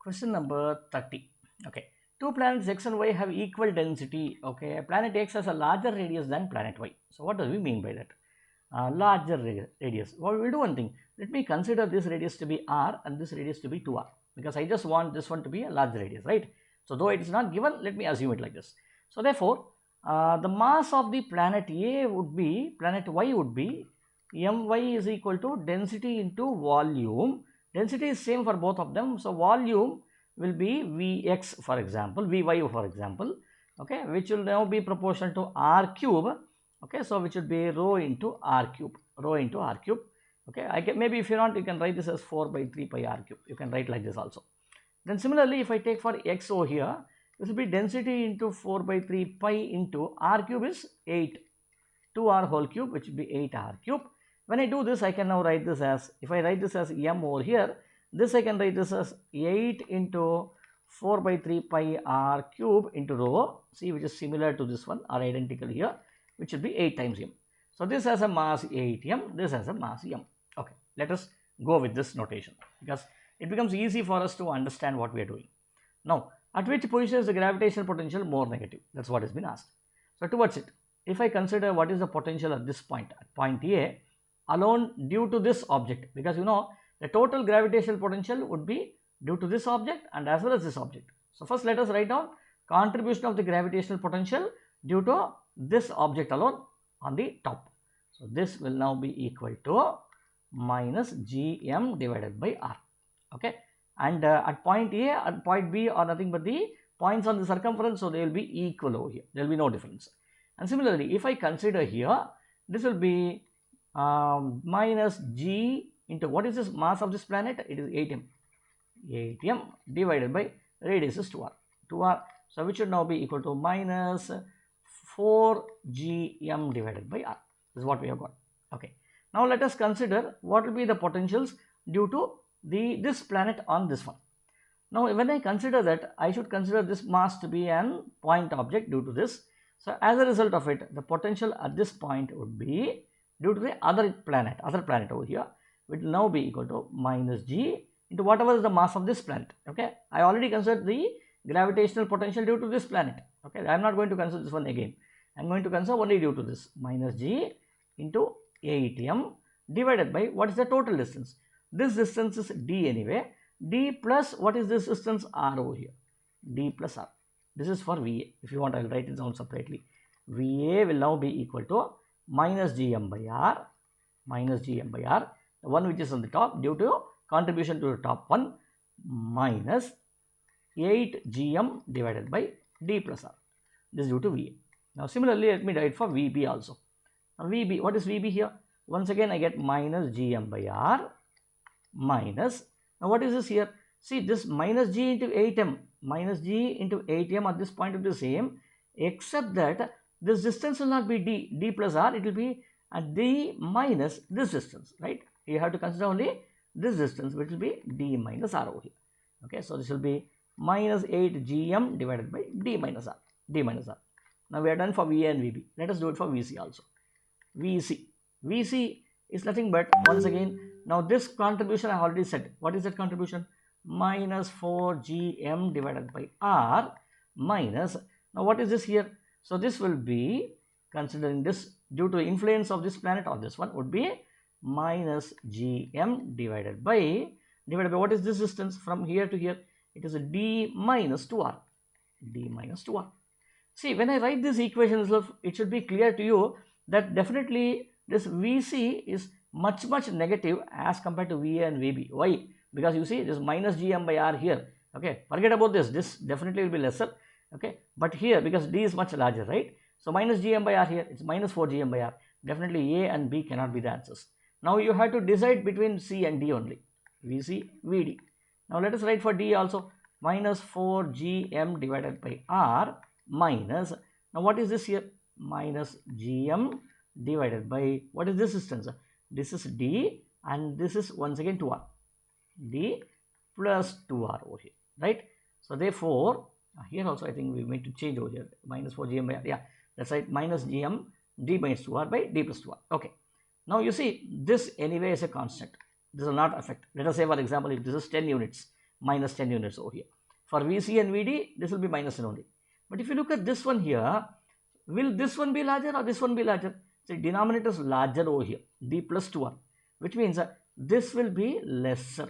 Question number 30. Okay. Two planets X and Y have equal density. Okay. Planet X has a larger radius than planet Y. So what do we mean by that? Larger radius. Well, we'll do one thing. Let me consider this radius to be R and this radius to be 2R, because I just want this one to be a larger radius, right? So though it is not given, let me assume it like this. So therefore, the mass of the planet A would be, planet Y would be My is equal to density into volume. Density is same for both of them. So volume will be Vx for example, Vy for example, okay, which will now be proportional to R cube. Okay, so which would be rho into R cube, okay. I can, maybe if you want, you can write this as 4 by 3 pi R cube. You can write like this also. Then similarly, if I take for X over here, this will be density into 4 by 3 pi into R cube is 8, 2R whole cube, which will be 8R cube. When I do this, I can now write this as, if I write this as M over here, this I can write this as 8 into 4 by 3 pi R cube into rho, see, which is similar to this one or identical here, which will be 8 times M. So this has a mass 8M, this has a mass M. Okay, let us go with this notation because it becomes easy for us to understand what we are doing. Now, at which position is the gravitational potential more negative? That's what has been asked. So towards it, if I consider what is the potential at this point, at point A, alone due to this object, because you know the total gravitational potential would be due to this object and as well as this object. So first let us write down contribution of the gravitational potential due to this object alone on the top. So this will now be equal to minus Gm divided by R. Okay, and at point A and point B are nothing but the points on the circumference, so they will be equal over here. There will be no difference. And similarly, if I consider here, this will be minus G into, what is this mass of this planet? It is 8m. 8m divided by radius is 2r. 2r. So which should now be equal to minus 4gm divided by r. This is what we have got. Okay. Now let us consider what will be the potentials due to this planet on this one. Now when I consider that, I should consider this mass to be an point object due to this. So as a result of it, the potential at this point would be due to the other planet over here, which will now be equal to minus G into whatever is the mass of this planet. Okay, I already considered the gravitational potential due to this planet. Okay, I am not going to consider this one again. I am going to consider only due to this minus G into 8m divided by what is the total distance. This distance is d anyway. D plus what is this distance? R over here. D plus R. This is for VA. If you want, I will write it down separately. VA will now be equal to minus Gm by R, the one which is on the top due to contribution to the top one, minus 8Gm divided by D plus R. This is due to VA. Now similarly, let me write for VB also. Now VB, what is VB here? Once again, I get minus Gm by R minus, now what is this here? See, this minus G into 8m, minus G into 8m at this point will be the same, except that this distance will not be D plus R, it will be D minus this distance, right? You have to consider only this distance, which will be D minus R over here. Okay, so this will be minus 8Gm divided by D minus R. Now we are done for VA and VB. Let us do it for VC also. VC is nothing but, once again, now this contribution I already said. What is that contribution? Minus 4Gm divided by R minus, now what is this here? So this will be, considering this due to the influence of this planet on this one, would be minus Gm divided by what is this distance from here to here? It is a D minus 2R. See, when I write this equation itself, it should be clear to you that definitely this VC is much negative as compared to VA and VB. Why? Because you see this minus Gm by R here. Okay, forget about this definitely will be lesser. Okay, but here because D is much larger, right? So minus Gm by R here, it's minus 4Gm by R. Definitely A and B cannot be the answers. Now you have to decide between C and D only. VC, VD. Now let us write for D also, minus 4Gm divided by R minus, now what is this here? Minus Gm divided by, what is this distance? This is D and this is once again 2R. D plus 2R over here, right? So therefore, here also I think we need to change over here, minus 4Gm by R. Yeah, that's right, minus Gm D minus 2R by D plus 2R. Okay. Now you see, this anyway is a constant. This will not affect. Let us say, for example, if this is 10 units, minus 10 units over here. For VC and VD, this will be minus 10 only. But if you look at this one here, will this one be larger or this one be larger? So denominator is larger over here, D plus 2R, which means this will be lesser.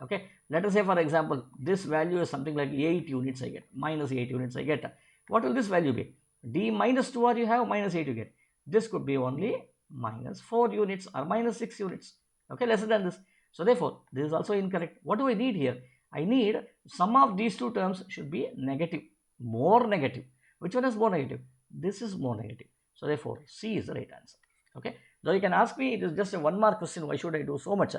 Okay, let us say for example, this value is something like 8 units I get, minus 8 units I get. What will this value be? D minus 2R you have, minus 8 you get. This could be only minus 4 units or minus 6 units. Okay, lesser than this. So therefore, this is also incorrect. What do I need here? I need sum of these two terms should be negative, more negative. Which one is more negative? This is more negative. So therefore, C is the right answer. Okay, though you can ask me, it is just a 1 mark question, why should I do so much?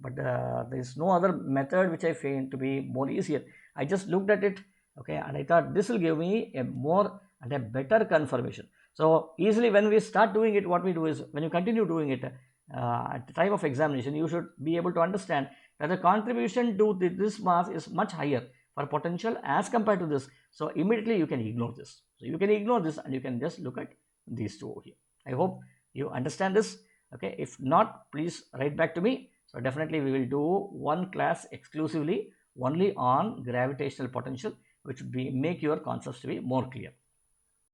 But there is no other method which I find to be more easier. I just looked at it, okay, and I thought this will give me a more and a better confirmation. So easily when we start doing it, what we do is, when you continue doing it at the time of examination, you should be able to understand that the contribution to this mass is much higher for potential as compared to this. So immediately you can ignore this. So you can ignore this and you can just look at these two over here. I hope you understand this. Okay, if not, please write back to me. So definitely we will do one class exclusively only on gravitational potential, which would be make your concepts to be more clear.